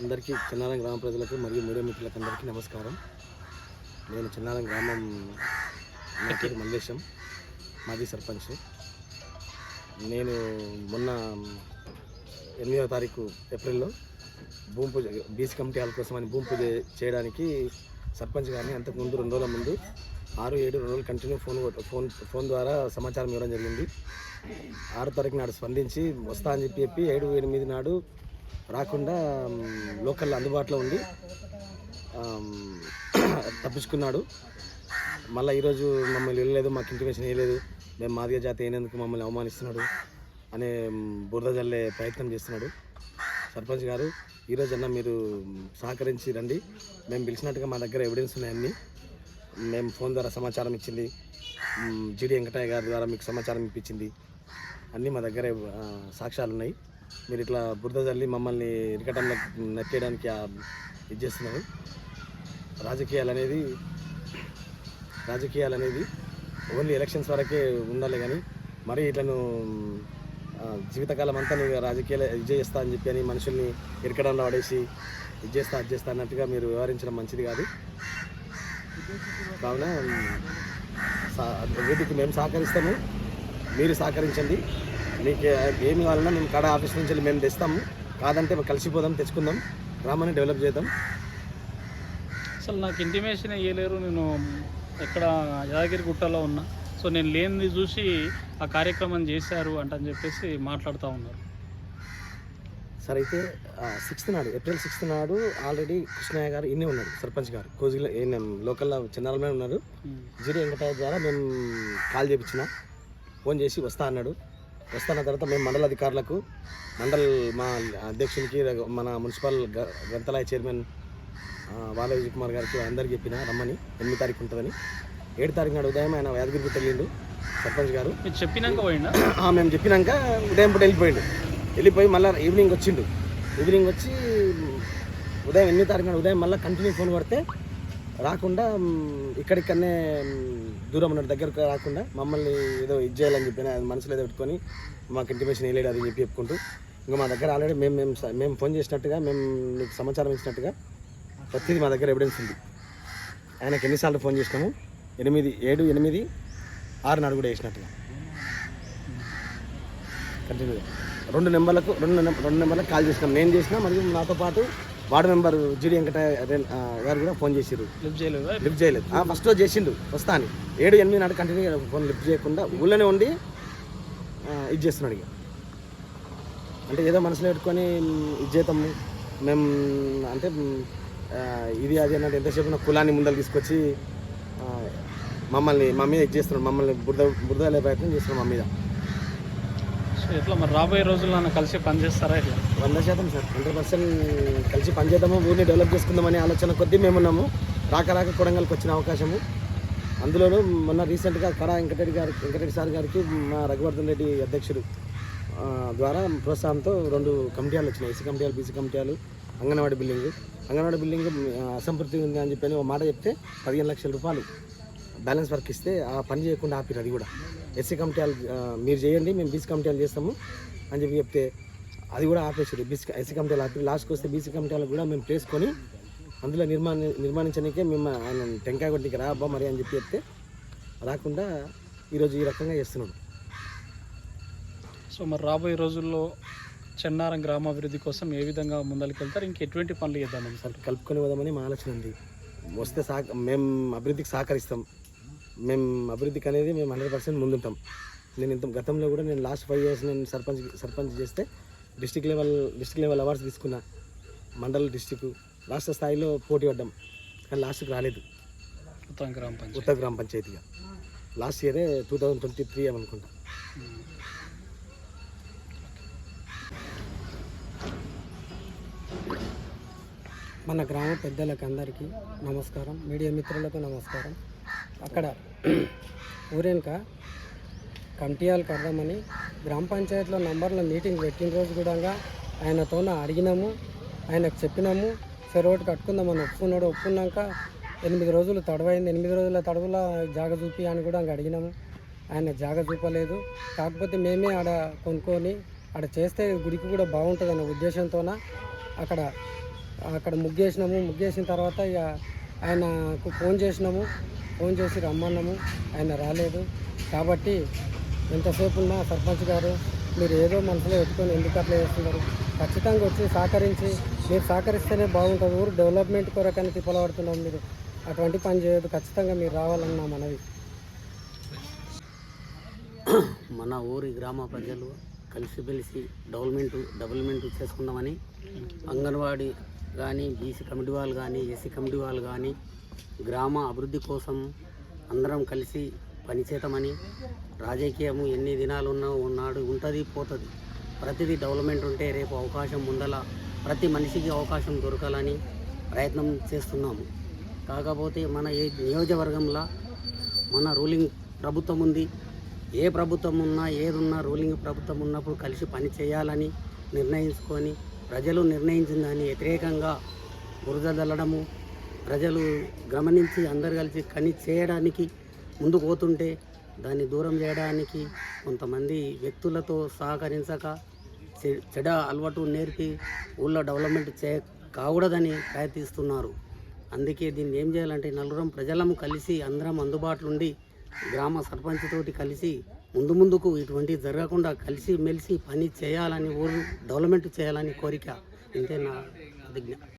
అందరికీ చిన్నారం గ్రామ ప్రజలకు మరియు మీడియా మిత్రులకు అందరికీ నమస్కారం. నేను చిన్నారం గ్రామం నా పేరు మల్లేశం, మాజీ సర్పంచ్. నేను మొన్న 8వ తారీఖు ఏప్రిల్లో భూమి పూజ బీసీ కమిటీ హాల్ కోసం అని భూమి పూజ చేయడానికి సర్పంచ్ గారిని అంతకుముందు 2 రోజుల ముందు 6-7 రోజులు కంటిన్యూ ఫోన్ ద్వారా సమాచారం ఇవ్వడం జరిగింది. 6వ తారీఖు నాడు స్పందించి వస్తా అని చెప్పి 7-8 నాడు రాకుండా లోకల్లో అందుబాటులో ఉండి తప్పించుకున్నాడు. మళ్ళీ ఈరోజు మమ్మల్ని వెళ్ళలేదు, మాకు ఇంటిమేషన్ వేయలేదు, మేము మాదిగ జాతి అయినందుకు మమ్మల్ని అవమానిస్తున్నాడు అనే బురద జల్లే ప్రయత్నం చేస్తున్నాడు. సర్పంచ్ గారు, ఈరోజన్నా మీరు సహకరించి రండి. మేము పిలిచినట్టుగా మా దగ్గర ఎవిడెన్స్ ఉన్నాయన్నీ. మేము ఫోన్ ద్వారా సమాచారం ఇచ్చింది, జీడి వెంకటయ్య గారి ద్వారా మీకు సమాచారం ఇప్పించింది, అన్నీ మా దగ్గర సాక్ష్యాలు ఉన్నాయి. మీరు ఇట్లా బురద జల్లి మమ్మల్ని ఇరకటంలో నెట్టేయడానికి ఇది చేస్తున్నారు. రాజకీయాలు అనేది ఓన్లీ ఎలక్షన్స్ వరకే ఉండాలి, కానీ మరీ ఇట్లను జీవితకాలం అంతా నేను రాజకీయాలు ఇది చేస్తా అని చెప్పి అని మనుషుల్ని ఇరకడంలో పడేసి ఇది చేస్తా అన్నట్టుగా మీరు వ్యవహరించడం మంచిది కాదు. కావున వీటికి మేము సహకరిస్తాము, మీరు సహకరించండి. మీకు ఏమి కావాలన్నా మేము కాడ ఆఫీస్ నుంచి మేము తెస్తాము, కాదంటే కలిసిపోదాం, తెచ్చుకుందాం, గ్రామాన్ని డెవలప్ చేద్దాం. అసలు నాకు ఇంటిమేషన్ ఇవ్వలేరు, నేను ఎక్కడ యాదగిరి గుట్టలో ఉన్నా, సో నేను లేనిది చూసి ఆ కార్యక్రమం చేశారు అని చెప్పేసి మాట్లాడుతూ ఉన్నారు. సార్, అయితే 6th నాడు, ఏప్రిల్ 6th నాడు ఆల్రెడీ కృష్ణయ్య గారు ఇన్నే ఉన్నాడు, సర్పంచ్ గారు కోజిలో లోకల్లో చిన్నారమే ఉన్నారు. జీడి వెంకటయ్య ద్వారా మేము కాల్ చేయించిన, ఫోన్ చేసి వస్తా అన్నాడు. వస్తున్న తర్వాత మేము మండల అధికారులకు, మా అధ్యక్షునికి, మన మున్సిపల్ గ్రంథాలయ చైర్మన్ వాల విజయ్ కుమార్ గారికి అందరికీ చెప్పిన రమ్మని 8వ తారీఖు ఉంటుందని. 7వ తారీఖు నాడు ఉదయం ఆయన యాదగిరికి వెళ్ళిండు సర్పంచ్ గారు. చెప్పినాక పోయిండు, మేము చెప్పినాక ఉదయం పూట వెళ్ళిపోయి మళ్ళీ ఈవినింగ్ వచ్చిండు. ఈవినింగ్ వచ్చి ఉదయం 8వ తారీఖు నాడు ఉదయం మళ్ళీ కంటిన్యూ ఫోన్ పడితే రాకుండా, ఇక్కడికన్నే దూరం ఉన్న దగ్గరకు రాకుండా మమ్మల్ని ఏదో ఇది చేయాలని చెప్పి మనసులో ఏదో పెట్టుకొని మాకు ఇంటిమేషన్ వేయలేడు అది చెప్పి చెప్పుకుంటూ, ఇంకా మా దగ్గర ఆల్రెడీ మేము ఫోన్ చేసినట్టుగా, మేము మీకు సమాచారం ఇచ్చినట్టుగా ప్రతిదీ మా దగ్గర ఎవిడెన్స్ ఉంది. ఆయనకు ఎన్నిసార్లు ఫోన్ చేసినాము, 7, 8, 6 నాడు కూడా వేసినట్టుగా కంటిన్యూగా 2 నెంబర్లకు కాల్ చేసినాం. నేను చేసినా, మరియు నాతో పాటు వార్డు మెంబర్ జీడి వెంకటయ్య గారు కూడా ఫోన్ చేసిర్రు, లిఫ్ట్ చేయలేదు. ఫస్ట్ రోజు చేసిండు వస్తా అని, 7-8 నాడు కంటిన్యూగా ఫోన్ లిఫ్ట్ చేయకుండా ఊళ్ళోనే ఉండి ఇది చేస్తున్నాడు. ఇక అంటే ఏదో మనసులో పెట్టుకొని ఇది చేద్దాము మేము అంటే ఇది అది అన్నట్టు ఎంతసేపు నా కులాన్ని ముందర తీసుకొచ్చి మా మీద ఇది చేస్తున్నాడు, మమ్మల్ని బురద ప్రయత్నం చేస్తున్నాడు మా మీద. సో ఎట్లా మరి రాబోయే రోజుల్లో కలిసి పనిచేస్తారా? ఇట్లా 100% సార్, 100% కలిసి పనిచేద్దాము, ఊరిని డెవలప్ చేసుకుందామనే ఆలోచన కొద్దీ మేమున్నాము. రాక కొడంగల్కి వచ్చిన అవకాశము, అందులోనూ మొన్న రీసెంట్గా కడా వెంకటరెడ్డి సార్ గారికి మా రఘువర్ధన్ రెడ్డి అధ్యక్షుడు ద్వారా ప్రోత్సాహంతో 2 కమిటీ హాలు వచ్చినాయి, SC committee hall, BC committee hall, anganwadi building అసంపూర్తి ఉంది అని చెప్పి ఒక మాట చెప్తే 15 లక్షల రూపాయలు బ్యాలెన్స్ వర్క్ ఇస్తే ఆ పని చేయకుండా ఆపిరు. అది కూడా ఎస్సీ కమిటీ హాల్ మీరు చేయండి, మేము బీసీ కమిటీ హాల్ చేస్తాము అని చెప్పి చెప్తే అది కూడా ఆపేసారు. ఎస్సీ కమిటీ హాల్ ఆపి లాస్ట్కి వస్తే బీసీ కమిటీ హాల్ కూడా మేము చేసుకొని అందులో నిర్మాణించడానికే మేము ఆయన టెంకాయ కొట్టికి రా అబ్బా మరి అని చెప్పి చెప్తే రాకుండా ఈరోజు ఈ రకంగా చేస్తున్నాడు. సో మరి రాబోయే రోజుల్లో చెన్నారం గ్రామాభివృద్ధి కోసం ఏ విధంగా ముందరికి వెళ్తారు, ఇంకెటువంటి పనులు చేద్దామని సార్ కలుపుకొని పోదామని మా ఆలోచన ఉంది. వస్తే మేము అభివృద్ధికి సహకరిస్తాం, మేము అభివృద్ధికి అనేది మేము 100% ముందుంటాం. నేను గతంలో కూడా నేను లాస్ట్ 5 years నేను సర్పంచ్ చేస్తే డిస్ట్రిక్ట్ లెవెల్ అవార్డ్స్ తీసుకున్నా, మండల డిస్ట్రిక్ట్ రాష్ట్ర స్థాయిలో పోటీ పడ్డాం, కానీ లాస్ట్కి రాలేదు. ఉత్తర గ్రామ పంచాయతీగా లాస్ట్ ఇయరే 2023 అనుకుంటా. మన గ్రామ పెద్దలకు అందరికీ నమస్కారం, మీడియా మిత్రులకు నమస్కారం. అక్కడ ఊరేనక కమిటీ హాల్ కడదామని గ్రామ పంచాయతీలో నంబర్ల మీటింగ్ పెట్టిన రోజు కూడా ఆయనతో అడిగినాము, ఆయనకు చెప్పినాము, సరే ఒకటి కట్టుకుందామని ఒప్పుకున్నాక 8 రోజులు తడవైంది. 8 రోజుల తడవుల జాగ చూపి అని కూడా అడిగినాము, ఆయన జాగ చూపలేదు. కాకపోతే మేమే ఆడ కొనుక్కొని ఆడ చేస్తే గుడికి కూడా బాగుంటుంది అనే ఉద్దేశంతో అక్కడ అక్కడ ముగ్గేసిన తర్వాత ఇక ఆయనకు ఫోన్ చేసి రమ్మన్నాము, ఆయన రాలేదు. కాబట్టి ఎంతసేపు ఉన్నా సర్పంచ్ గారు మీరు ఏదో మనసులో పెట్టుకొని ఎందుకు అట్లా చేస్తున్నారు? ఖచ్చితంగా వచ్చి సహకరించి, మీరు సహకరిస్తేనే బాగుంటుంది. ఊరు డెవలప్మెంట్ కొరకని తిప్పలబడుతున్నాం. మీరు అటువంటి పని చేయదు, ఖచ్చితంగా మీరు రావాలన్న మనవి. మన ఊరి గ్రామ ప్రజలు కలిసిమెలిసి డెవలప్మెంట్ చేసుకుందామని అంగన్వాడీ కానీ, బీసీ కమిటీ వాళ్ళు కానీ, ఎస్సీ కమిటీ వాళ్ళు కానీ గ్రామ అభివృద్ధి కోసం అందరం కలిసి పనిచేద్దామని, రాజకీయము ఎన్ని దినాలు ఉన్నాడు ఉంటుంది పోతుంది, ప్రతిదీ డెవలప్మెంట్ ఉంటే రేపు అవకాశం ముందల ప్రతి మనిషికి అవకాశం దొరకాలని ప్రయత్నం చేస్తున్నాము. కాకపోతే మన ఏ నియోజకవర్గంలో మన రూలింగ్ ప్రభుత్వం ఉంది. ఏ ప్రభుత్వం ఉన్నా ఏదున్నా రూలింగ్ ప్రభుత్వం ఉన్నప్పుడు కలిసి పని చేయాలని నిర్ణయించుకొని ప్రజలు నిర్ణయించిన దాన్ని వ్యతిరేకంగా బురద చల్లడము, ప్రజలు గమనించి అందరు కలిసి పని చేయడానికి ముందుకు పోతుంటే దాన్ని దూరం చేయడానికి కొంతమంది వ్యక్తులతో సహకరించక చెడ అలవాటు నేర్పి ఊళ్ళో డెవలప్మెంట్ కాకూడదని ప్రయత్నిస్తున్నారు. అందుకే దీన్ని ఏం చేయాలంటే నలుగురం ప్రజలము కలిసి అందరం అందుబాటులో ఉండి గ్రామ సర్పంచ్ తోటి కలిసి ముందుకు ఇటువంటి జరగకుండా కలిసి మెలిసి పని చేయాలని, ఊరు డెవలప్మెంట్ చేయాలని కోరిక. ఇంతే నా ప్రతిజ్ఞ.